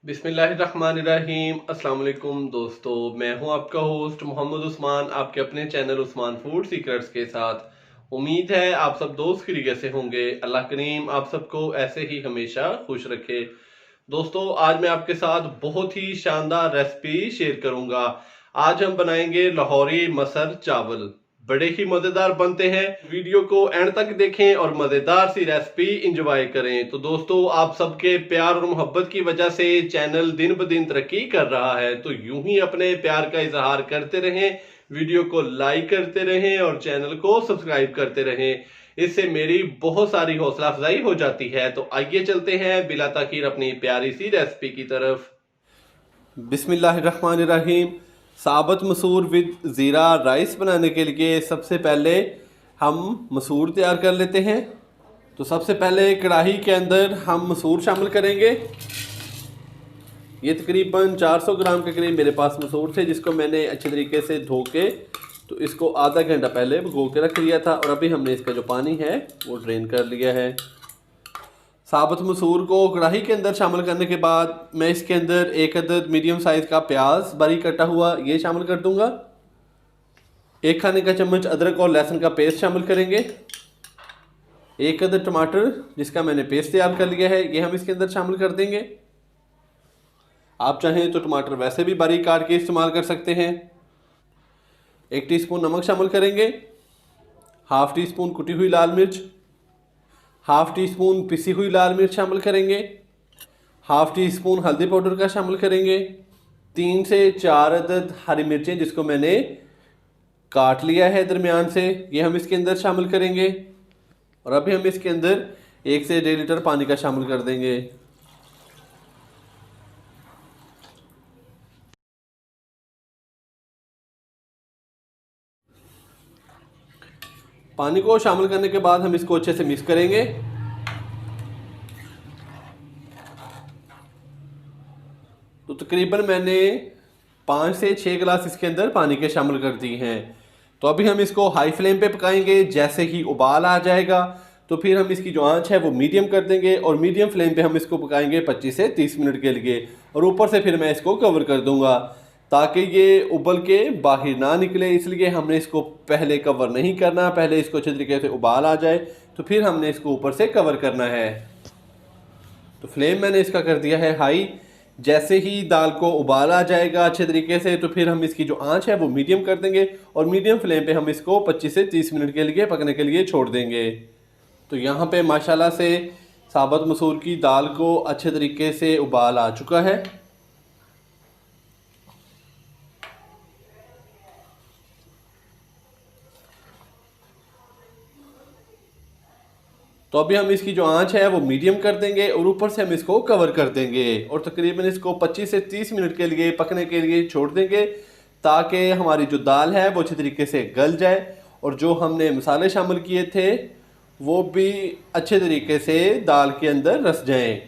बिस्मिल्लाहिर्रहमानिर्रहीम। अस्सलाम वालेकुम दोस्तों, मैं हूं आपका होस्ट मोहम्मद उस्मान, आपके अपने चैनल उस्मान फूड सीक्रेट्स के साथ। उम्मीद है आप सब दोस्त खैरियत से होंगे। अल्लाह करीम आप सबको ऐसे ही हमेशा खुश रखे। दोस्तों, आज मैं आपके साथ बहुत ही शानदार रेसिपी शेयर करूंगा। आज हम बनाएंगे लाहौरी मसर चावल। बड़े ही मजेदार बनते हैं। वीडियो को एंड तक देखें और मजेदार सी रेसिपी इंजॉय करें। तो दोस्तों, आप सबके प्यार और मोहब्बत की वजह से चैनल दिन ब दिन तरक्की कर रहा है, तो यूं ही अपने प्यार का इजहार करते रहें, वीडियो को लाइक करते रहें और चैनल को सब्सक्राइब करते रहें। इससे मेरी बहुत सारी हौसला अफजाई हो जाती है। तो आइए चलते हैं बिला ताखीर अपनी प्यारी सी रेसिपी की तरफ। बिस्मिल्लाहिर्रहमानिर्रहीम। साबुत मसूर विद ज़ीरा राइस बनाने के लिए सबसे पहले हम मसूर तैयार कर लेते हैं। तो सबसे पहले कढ़ाई के अंदर हम मसूर शामिल करेंगे। ये तकरीबन 400 ग्राम के करीब मेरे पास मसूर थे, जिसको मैंने अच्छे तरीके से धो के तो इसको आधा घंटा पहले भिगो के रख लिया था और अभी हमने इसका जो पानी है वो ड्रेन कर लिया है। साबुत मसूर को कढ़ाई के अंदर शामिल करने के बाद मैं इसके अंदर एक अदद मीडियम साइज़ का प्याज बारीक कटा हुआ ये शामिल कर दूंगा। एक खाने का चम्मच अदरक और लहसुन का पेस्ट शामिल करेंगे। एक अदद टमाटर जिसका मैंने पेस्ट तैयार कर लिया है ये हम इसके अंदर शामिल कर देंगे। आप चाहें तो टमाटर वैसे भी बारीक काट के इस्तेमाल कर सकते हैं। 1 टीस्पून नमक शामिल करेंगे। हाफ टी स्पून कुटी हुई लाल मिर्च, हाफ टी स्पून पिसी हुई लाल मिर्च शामिल करेंगे। हाफ टी स्पून हल्दी पाउडर का शामिल करेंगे। 3 से 4 अदद हरी मिर्चें जिसको मैंने काट लिया है दरमियान से ये हम इसके अंदर शामिल करेंगे। और अभी हम इसके अंदर 1 से 1.5 लीटर पानी का शामिल कर देंगे। पानी को शामिल करने के बाद हम इसको अच्छे से मिक्स करेंगे। तो तकरीबन मैंने 5 से 6 गिलास इसके अंदर पानी के शामिल कर दिए हैं। तो अभी हम इसको हाई फ्लेम पे पकाएंगे। जैसे ही उबाल आ जाएगा तो फिर हम इसकी जो आंच है वो मीडियम कर देंगे और मीडियम फ्लेम पे हम इसको पकाएंगे 25 से 30 मिनट के लिए। और ऊपर से फिर मैं इसको कवर कर दूंगा ताकि ये उबल के बाहर ना निकले, इसलिए हमने इसको पहले कवर नहीं करना। पहले इसको अच्छे तरीके से उबाल आ जाए तो फिर हमने इसको ऊपर से कवर करना है। तो फ्लेम मैंने इसका कर दिया है हाई। जैसे ही दाल को उबाल आ जाएगा अच्छे तरीके से तो फिर हम इसकी जो आंच है वो मीडियम कर देंगे और मीडियम फ्लेम पे हम इसको 25 से 30 मिनट के लिए पकने के लिए छोड़ देंगे। तो यहाँ पे माशाल्लाह से साबुत मसूर की दाल को अच्छे तरीके से उबाल आ चुका है। तो अभी हम इसकी जो आंच है वो मीडियम कर देंगे और ऊपर से हम इसको कवर कर देंगे और तकरीबन इसको 25 से 30 मिनट के लिए पकने के लिए छोड़ देंगे ताकि हमारी जो दाल है वो अच्छी तरीके से गल जाए और जो हमने मसाले शामिल किए थे वो भी अच्छे तरीके से दाल के अंदर रस जाएं।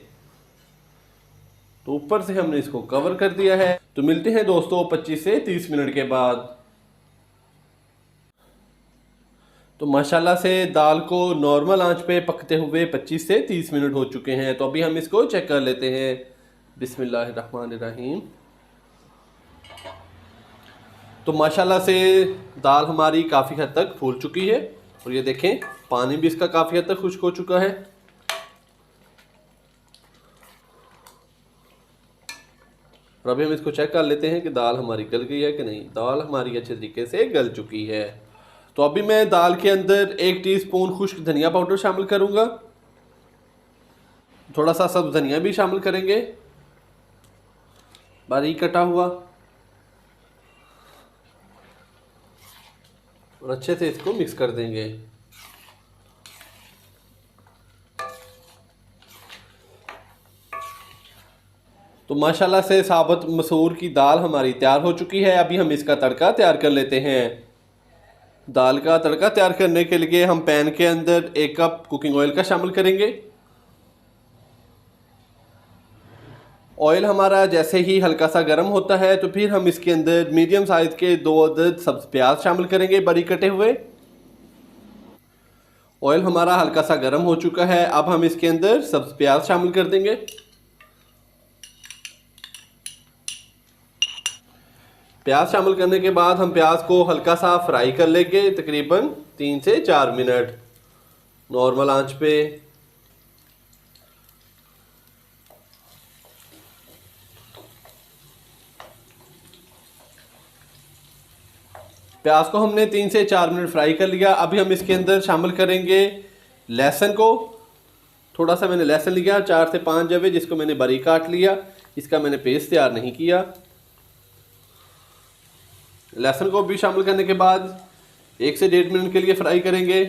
तो ऊपर से हमने इसको कवर कर दिया है। तो मिलते हैं दोस्तों 25 से 30 मिनट के बाद। तो माशाल्लाह से दाल को नॉर्मल आंच पे पकते हुए 25 से 30 मिनट हो चुके हैं। तो अभी हम इसको चेक कर लेते हैं। बिस्मिल्लाहिर्रहमानिर्रहीम। तो माशाल्लाह से दाल हमारी काफ़ी हद तक फूल चुकी है और ये देखें पानी भी इसका काफ़ी हद तक खुश्क हो चुका है। और अभी हम इसको चेक कर लेते हैं कि दाल हमारी गल गई है कि नहीं। दाल हमारी अच्छे तरीके से गल चुकी है। तो अभी मैं दाल के अंदर 1 टीस्पून खुश्क धनिया पाउडर शामिल करूंगा। थोड़ा सा सब्ज़ धनिया भी शामिल करेंगे बारीक कटा हुआ और अच्छे से इसको मिक्स कर देंगे। तो माशाल्लाह से साबुत मसूर की दाल हमारी तैयार हो चुकी है। अभी हम इसका तड़का तैयार कर लेते हैं। दाल का तड़का तैयार करने के लिए हम पैन के अंदर 1 कप कुकिंग ऑयल का शामिल करेंगे। ऑयल हमारा जैसे ही हल्का सा गर्म होता है तो फिर हम इसके अंदर मीडियम साइज़ के 2 अदद सब्ज़ प्याज शामिल करेंगे बारीक कटे हुए। ऑयल हमारा हल्का सा गर्म हो चुका है। अब हम इसके अंदर सब्ज़ प्याज शामिल कर देंगे। प्याज शामिल करने के बाद हम प्याज को हल्का सा फ्राई कर लेंगे, तकरीबन 3 से 4 मिनट नॉर्मल आंच पे। प्याज को हमने 3 से 4 मिनट फ्राई कर लिया। अभी हम इसके अंदर शामिल करेंगे लहसुन को। थोड़ा सा मैंने लहसुन लिया, 4 से 5 जवे, जिसको मैंने बारीक काट लिया। इसका मैंने पेस्ट तैयार नहीं किया। लहसुन को भी शामिल करने के बाद 1 से 1.5 मिनट के लिए फ्राई करेंगे,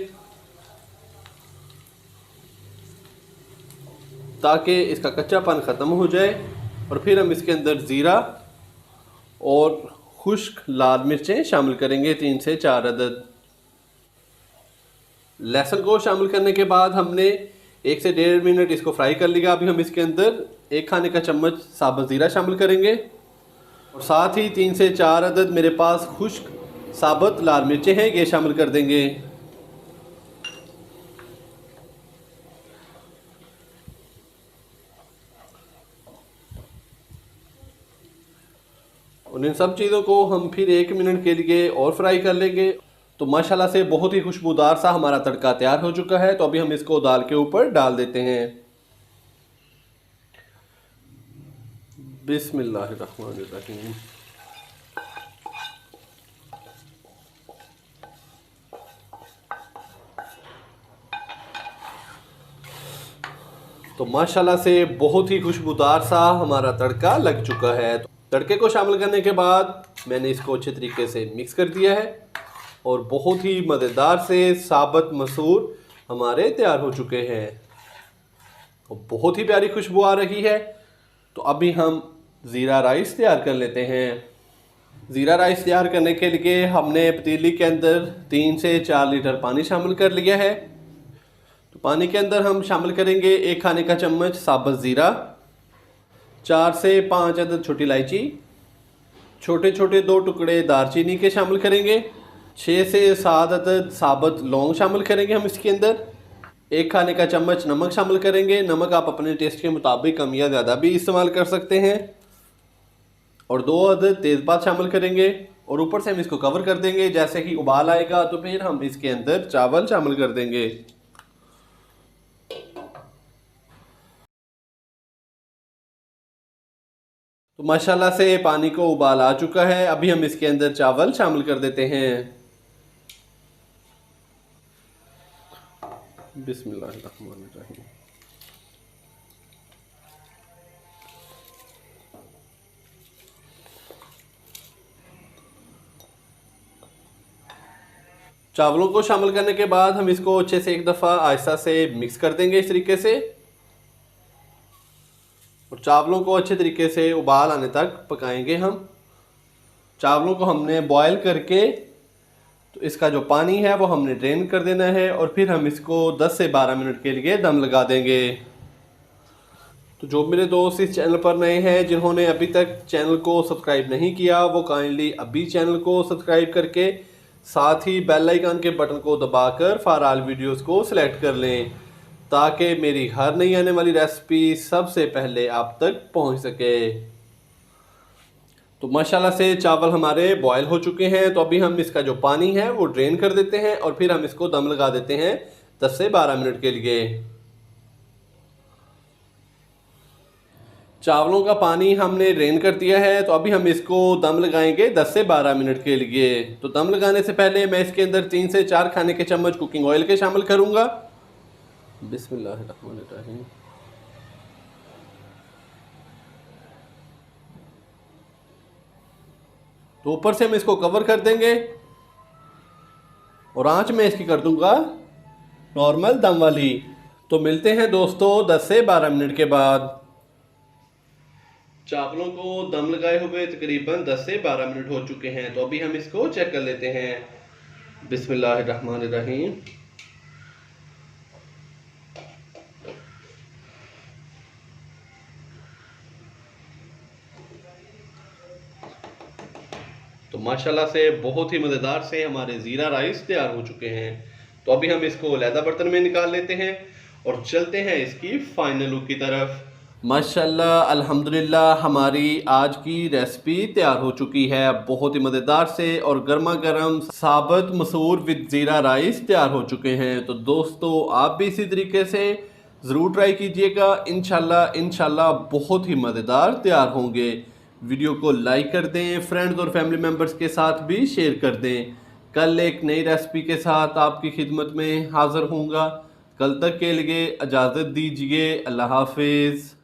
ताकि इसका कच्चापन ख़त्म हो जाए। और फिर हम इसके अंदर ज़ीरा और खुश्क लाल मिर्चें शामिल करेंगे, 3 से 4 अदद। लहसुन को शामिल करने के बाद हमने 1 से 1.5 मिनट इसको फ्राई कर लिया। अभी हम इसके अंदर 1 खाने का चम्मच साबुत ज़ीरा शामिल करेंगे और साथ ही 3 से 4 अदद मेरे पास खुश्क साबुत लाल मिर्चें हैं, ये शामिल कर देंगे। और इन सब चीज़ों को हम फिर 1 मिनट के लिए और फ्राई कर लेंगे। तो माशाल्लाह से बहुत ही खुशबूदार सा हमारा तड़का तैयार हो चुका है। तो अभी हम इसको दाल के ऊपर डाल देते हैं। बिस्मिल्लाहिर्रहमानिर्रहीम। तो माशाल्लाह से बहुत ही खुशबूदार सा हमारा तड़का लग चुका है। तो तड़के को शामिल करने के बाद मैंने इसको अच्छे तरीके से मिक्स कर दिया है और बहुत ही मज़ेदार से साबुत मसूर हमारे तैयार हो चुके हैं और बहुत ही प्यारी खुशबू आ रही है। तो अभी हम ज़ीरा राइस तैयार कर लेते हैं। ज़ीरा राइस तैयार करने के लिए हमने पतीली के अंदर 3 से 4 लीटर पानी शामिल कर लिया है। तो पानी के अंदर हम शामिल करेंगे 1 खाने का चम्मच साबुत ज़ीरा, 4 से 5 अदद छोटी इलायची, छोटे छोटे 2 टुकड़े दालचीनी के शामिल करेंगे, 6 से 7 अदद साबुत लौंग शामिल करेंगे हम इसके अंदर, 1 खाने का चम्मच नमक शामिल करेंगे। नमक आप अपने टेस्ट के मुताबिक कम या ज़्यादा भी इस्तेमाल कर सकते हैं। और 2 अदद तेज़पात शामिल करेंगे और ऊपर से हम इसको कवर कर देंगे। जैसे ही उबाल आएगा तो फिर हम इसके अंदर चावल शामिल कर देंगे। तो माशाल्लाह से पानी को उबाल आ चुका है। अभी हम इसके अंदर चावल शामिल कर देते हैं। बिस्मिल्लाहिर्रहमानिर्रहीम। चावलों को शामिल करने के बाद हम इसको अच्छे से एक दफ़ा आहिस्ता से मिक्स कर देंगे इस तरीके से और चावलों को अच्छे तरीके से उबाल आने तक पकाएंगे हम। चावलों को हमने बॉयल करके तो इसका जो पानी है वो हमने ड्रेन कर देना है और फिर हम इसको 10 से 12 मिनट के लिए दम लगा देंगे। तो जो मेरे दोस्त इस चैनल पर नए हैं, जिन्होंने अभी तक चैनल को सब्सक्राइब नहीं किया, वो काइंडली अभी चैनल को सब्सक्राइब करके साथ ही बेल आइकन के बटन को दबाकर फॉर ऑल वीडियोस को सिलेक्ट कर लें, ताकि मेरी हर नई आने वाली रेसिपी सबसे पहले आप तक पहुंच सके। तो माशाल्लाह से चावल हमारे बॉयल हो चुके हैं। तो अभी हम इसका जो पानी है वो ड्रेन कर देते हैं और फिर हम इसको दम लगा देते हैं 10 से 12 मिनट के लिए। चावलों का पानी हमने ड्रेन कर दिया है। तो अभी हम इसको दम लगाएंगे 10 से 12 मिनट के लिए। तो दम लगाने से पहले मैं इसके अंदर 3 से 4 खाने के चम्मच कुकिंग ऑयल के शामिल करूंगा। बिस्मिल्लाहिर्रहमानिर्रहीम। तो ऊपर से हम इसको कवर कर देंगे और आंच में इसकी कर दूंगा नॉर्मल दम वाली। तो मिलते हैं दोस्तों 10 से 12 मिनट के बाद। चावलों को दम लगाए हुए तकरीबन 10 से 12 मिनट हो चुके हैं। तो अभी हम इसको चेक कर लेते हैं। बिस्मिल्लाहिर्रहमानिर्रहीम। तो माशाल्लाह से बहुत ही मज़ेदार से हमारे ज़ीरा राइस तैयार हो चुके हैं। तो अभी हम इसको अलहदा बर्तन में निकाल लेते हैं और चलते हैं इसकी फाइनल लुक की तरफ। माशाल्लाह अल्हम्दुलिल्लाह हमारी आज की रेसिपी तैयार हो चुकी है। बहुत ही मज़ेदार से और गर्मा गर्म साबुत मसूर विद ज़ीरा राइस तैयार हो चुके हैं। तो दोस्तों आप भी इसी तरीके से ज़रूर ट्राई कीजिएगा। इंशाल्लाह बहुत ही मज़ेदार तैयार होंगे। वीडियो को लाइक कर दें, फ्रेंड्स और फैमिली मेम्बर्स के साथ भी शेयर कर दें। कल एक नई रेसिपी के साथ आपकी खिदमत में हाज़िर होऊंगा। कल तक के लिए इजाज़त दीजिए। अल्लाह हाफिज़।